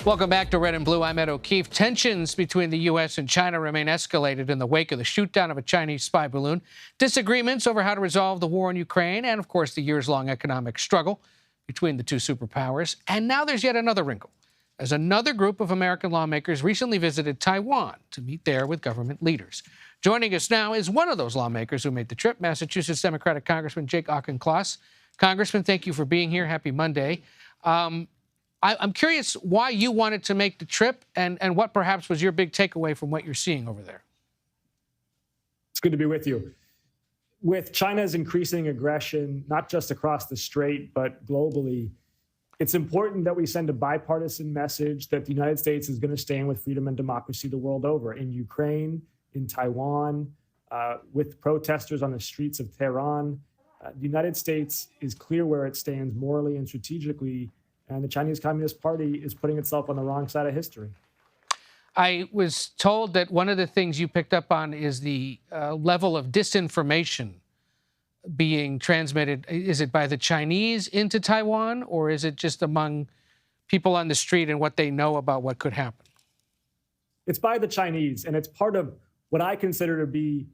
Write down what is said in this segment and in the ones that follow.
Welcome back to Red and Blue. I'm Ed O'Keefe. Tensions between the U.S. and China remain escalated in the wake of the shoot-down of a Chinese spy balloon, disagreements over how to resolve the war in Ukraine, and, of course, the years-long economic struggle between the two superpowers. And now there's yet another wrinkle, as another group of American lawmakers recently visited Taiwan to meet there with government leaders. Joining us now is one of those lawmakers who made the trip, Massachusetts Democratic Congressman Jake Auchincloss. Congressman, thank you for being here. Happy Monday. I'm curious why you wanted to make the trip and what perhaps was your big takeaway from what you're seeing over there. It's good to be with you. With China's increasing aggression, not just across the strait, but globally, it's important that we send a bipartisan message that the United States is going to stand with freedom and democracy the world over, in Ukraine, in Taiwan, with protesters on the streets of Tehran. The United States is clear where it stands morally and strategically, and the Chinese Communist Party is putting itself on the wrong side of history. I was told that one of the things you picked up on is the level of disinformation being transmitted. Is it by the Chinese into Taiwan, or is it just among people on the street and what they know about what could happen? It's by the Chinese, and it's part of what I consider to be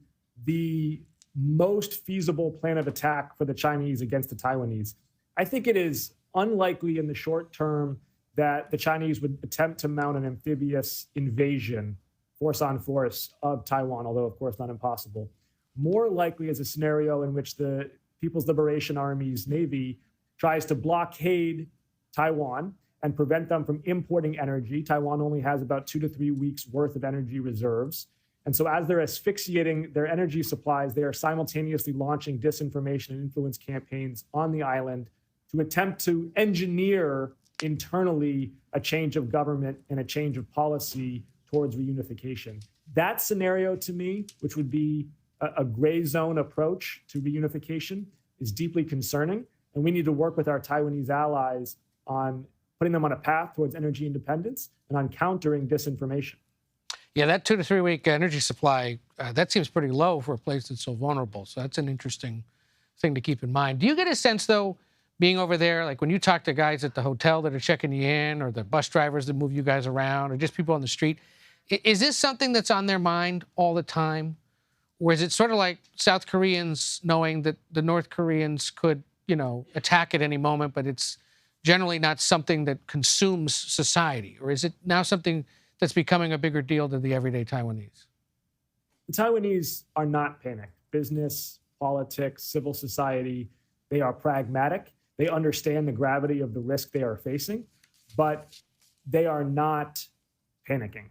the most feasible plan of attack for the Chinese against the Taiwanese. I think it is unlikely in the short term that the Chinese would attempt to mount an amphibious invasion, force on force, of Taiwan, although, of course, not impossible. More likely is a scenario in which the People's Liberation Army's Navy tries to blockade Taiwan and prevent them from importing energy. Taiwan only has about 2 to 3 weeks worth of energy reserves. And so as they're asphyxiating their energy supplies, they are simultaneously launching disinformation and influence campaigns on the island to attempt to engineer internally a change of government and a change of policy towards reunification. That scenario, to me, which would be a gray zone approach to reunification, is deeply concerning. And we need to work with our Taiwanese allies on putting them on a path towards energy independence and on countering disinformation. Yeah, that 2 to 3 week energy supply, that seems pretty low for a place that's so vulnerable. So that's an interesting thing to keep in mind. Do you get a sense, though, being over there, like when you talk to guys at the hotel that are checking you in, or the bus drivers that move you guys around, or just people on the street, is this something that's on their mind all the time? Or is it sort of like South Koreans knowing that the North Koreans could, attack at any moment, but it's generally not something that consumes society? Or is it now something that's becoming a bigger deal to the everyday Taiwanese? The Taiwanese are not panicked. Business, politics, civil society, they are pragmatic. They understand the gravity of the risk they are facing, but they are not panicking.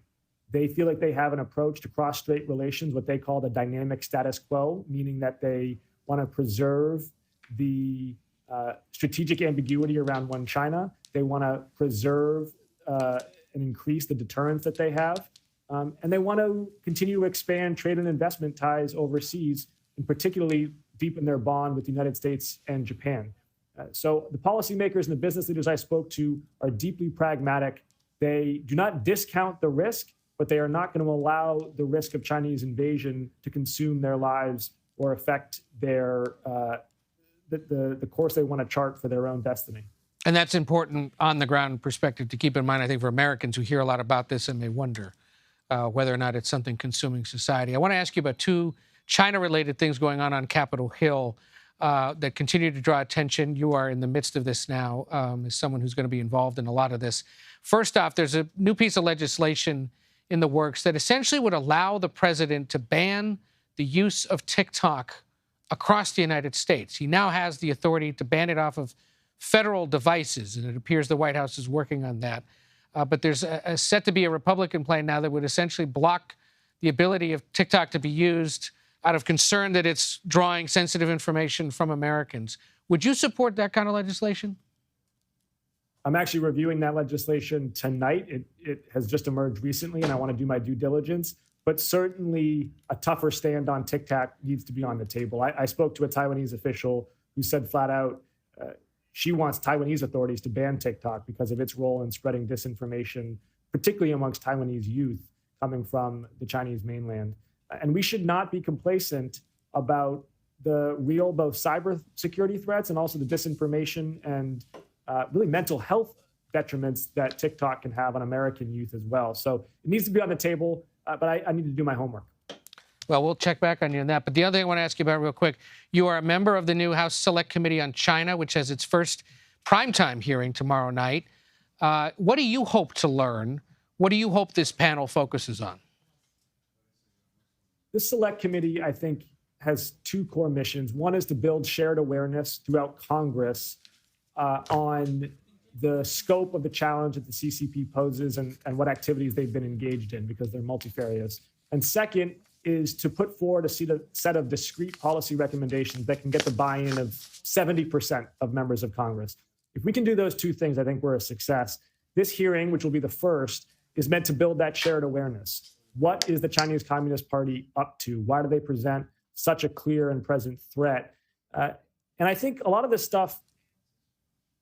They feel like they have an approach to cross-strait relations, what they call the dynamic status quo, meaning that they want to preserve the strategic ambiguity around one China. They want to preserve and increase the deterrence that they have. And they want to continue to expand trade and investment ties overseas, and particularly deepen their bond with the United States and Japan. So the policymakers and the business leaders I spoke to are deeply pragmatic. They do not discount the risk, but they are not going to allow the risk of Chinese invasion to consume their lives or affect their the course they want to chart for their own destiny. And that's important on the ground perspective to keep in mind, I think, for Americans who hear a lot about this and may wonder whether or not it's something consuming society. I want to ask you about two China-related things going on Capitol Hill that continue to draw attention. You are in the midst of this now as someone who's going to be involved in a lot of this. First off, there's a new piece of legislation in the works that essentially would allow the president to ban the use of TikTok across the United States. He now has the authority to ban it off of federal devices, and it appears the White House is working on that. But there's set to be a Republican plan now that would essentially block the ability of TikTok to be used out of concern that it's drawing sensitive information from Americans. Would you support that kind of legislation? I'm actually reviewing that legislation tonight. It has just emerged recently, and I want to do my due diligence. But certainly a tougher stand on TikTok needs to be on the table. I spoke to a Taiwanese official who said flat out she wants Taiwanese authorities to ban TikTok because of its role in spreading disinformation, particularly amongst Taiwanese youth coming from the Chinese mainland. And we should not be complacent about the real both cyber security threats and also the disinformation and really mental health detriments that TikTok can have on American youth as well. So it needs to be on the table, but I need to do my homework. Well, we'll check back on you on that. But the other thing I want to ask you about real quick, you are a member of the new House Select Committee on China, which has its first primetime hearing tomorrow night. What do you hope to learn? What do you hope this panel focuses on? This Select Committee, I think, has two core missions. One is to build shared awareness throughout Congress on the scope of the challenge that the CCP poses and what activities they've been engaged in, because they're multifarious. And second is to put forward a set of discrete policy recommendations that can get the buy-in of 70% of members of Congress. If we can do those two things, I think we're a success. This hearing, which will be the first, is meant to build that shared awareness. What is the Chinese Communist Party up to? Why do they present such a clear and present threat? And I think a lot of this stuff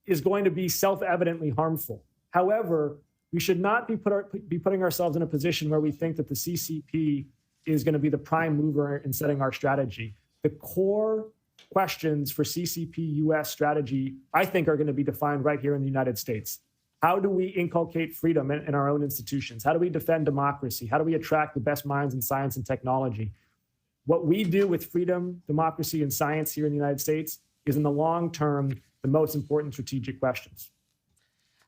is going to be self-evidently harmful. However, we should not be putting ourselves in a position where we think that the CCP is going to be the prime mover in setting our strategy. The core questions for CCP-US strategy, I think, are going to be defined right here in the United States. How do we inculcate freedom in our own institutions? How do we defend democracy? How do we attract the best minds in science and technology? What we do with freedom, democracy, and science here in the United States is, in the long term, the most important strategic questions.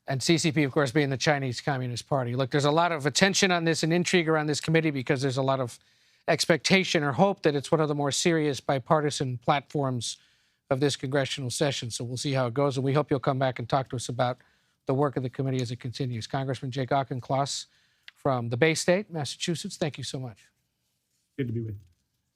And CCP, of course, being the Chinese Communist Party. Look, there's a lot of attention on this and intrigue around this committee because there's a lot of expectation or hope that it's one of the more serious bipartisan platforms of this congressional session. So we'll see how it goes. And we hope you'll come back and talk to us about the work of the committee as it continues. Congressman Jake Auchincloss from the Bay State, Massachusetts, thank you so much. Good to be with you.